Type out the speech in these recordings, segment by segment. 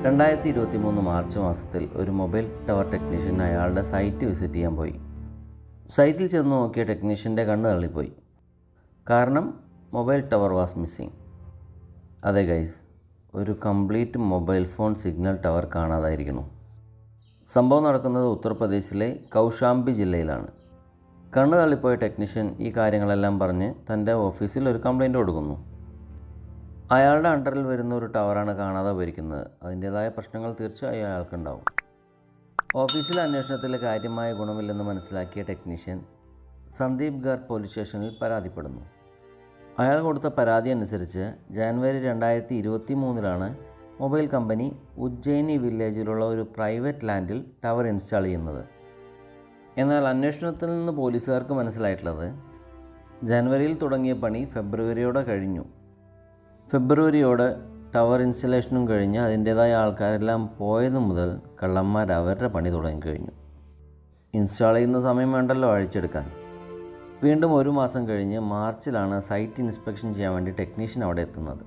2023 March മാസത്തിൽ ഒരു mobile tower technician അയാളുടെ സൈറ്റ് വിസിറ്റ് ചെയ്യാൻ പോയി. സൈറ്റിൽ ചെന്ന് നോക്കിയ ടെക്നീഷ്യൻ്റെ കണ്ണ് തള്ളിപ്പോയി. കാരണം മൊബൈൽ ടവർ വാസ് മിസ്സിങ്. അതെ ഗൈസ്, ഒരു complete mobile phone signal tower കാണാതായിരിക്കുന്നു. സംഭവം നടക്കുന്നത് ഉത്തർപ്രദേശിലെ കൗശാംബി ജില്ലയിലാണ്. കണ്ണ് തള്ളിപ്പോയ ടെക്നീഷ്യൻ ഈ കാര്യങ്ങളെല്ലാം പറഞ്ഞ് തൻ്റെ ഓഫീസിൽ ഒരു കംപ്ലയിൻറ്റ് കൊടുക്കുന്നു. അയാളുടെ അണ്ടറിൽ വരുന്ന ഒരു ടവറാണ് കാണാതെ പോയിരിക്കുന്നത്. അതിൻ്റേതായ പ്രശ്നങ്ങൾ തീർച്ചയായും അയാൾക്കുണ്ടാവും. ഓഫീസിലെ അന്വേഷണത്തിൽ കാര്യമായ ഗുണമില്ലെന്ന് മനസ്സിലാക്കിയ ടെക്നീഷ്യൻ സന്ദീപ് ഗാർ പോലീസ് സ്റ്റേഷനിൽ പരാതിപ്പെടുന്നു. അയാൾ കൊടുത്ത പരാതി അനുസരിച്ച് ജനുവരി 2023 മൊബൈൽ കമ്പനി ഉജ്ജയിനി വില്ലേജിലുള്ള ഒരു പ്രൈവറ്റ് ലാൻഡിൽ ടവർ ഇൻസ്റ്റാൾ ചെയ്യുന്നത്. എന്നാൽ അന്വേഷണത്തിൽ നിന്ന് പോലീസുകാർക്ക് മനസ്സിലായിട്ടുള്ളത് ജനുവരിയിൽ തുടങ്ങിയ പണി ഫെബ്രുവരിയോടെ കഴിഞ്ഞു. ഫെബ്രുവരിയോടെ ടവർ ഇൻസ്റ്റലേഷനും കഴിഞ്ഞ് അതിൻ്റേതായ ആൾക്കാരെല്ലാം പോയതു മുതൽ കള്ളന്മാർ അവരുടെ പണി തുടങ്ങിക്കഴിഞ്ഞു. ഇൻസ്റ്റാൾ ചെയ്യുന്ന സമയം വേണ്ടല്ലോ അഴിച്ചെടുക്കാൻ. വീണ്ടും 1 മാസം കഴിഞ്ഞ് മാർച്ചിലാണ് സൈറ്റ് ഇൻസ്പെക്ഷൻ ചെയ്യാൻ വേണ്ടി ടെക്നീഷ്യൻ അവിടെ എത്തുന്നത്.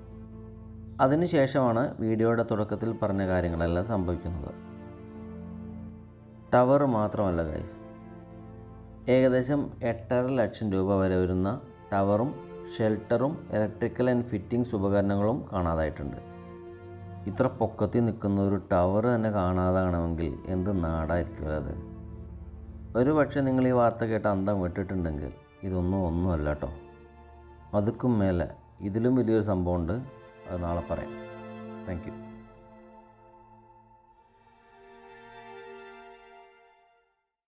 അതിനുശേഷമാണ് വീഡിയോയുടെ തുടക്കത്തിൽ പറഞ്ഞ കാര്യങ്ങളെല്ലാം സംഭവിക്കുന്നത്. ടവർ മാത്രമല്ല ഗൈസ്, ഏകദേശം 8.5 ലക്ഷം രൂപ വരെ വരുന്ന ടവറും ഷെൽട്ടറും ഇലക്ട്രിക്കൽ ആൻഡ് ഫിറ്റിംഗ്സ് ഉപകരണങ്ങളും കാണാതായിട്ടുണ്ട്. ഇത്ര പൊക്കത്തിൽ നിൽക്കുന്ന ഒരു ടവർ തന്നെ കാണാതാകണമെങ്കിൽ എന്ത് നാടായിരിക്കും അത്. ഒരു പക്ഷേ നിങ്ങൾ ഈ വാർത്ത കേട്ട് അന്തം വിട്ടിട്ടുണ്ടെങ്കിൽ ഒന്നുമല്ല കേട്ടോ. അതുക്കും മേലെ ഇതിലും വലിയൊരു സംഭവമുണ്ട്. അത് നാളെ പറയാം. Thank you.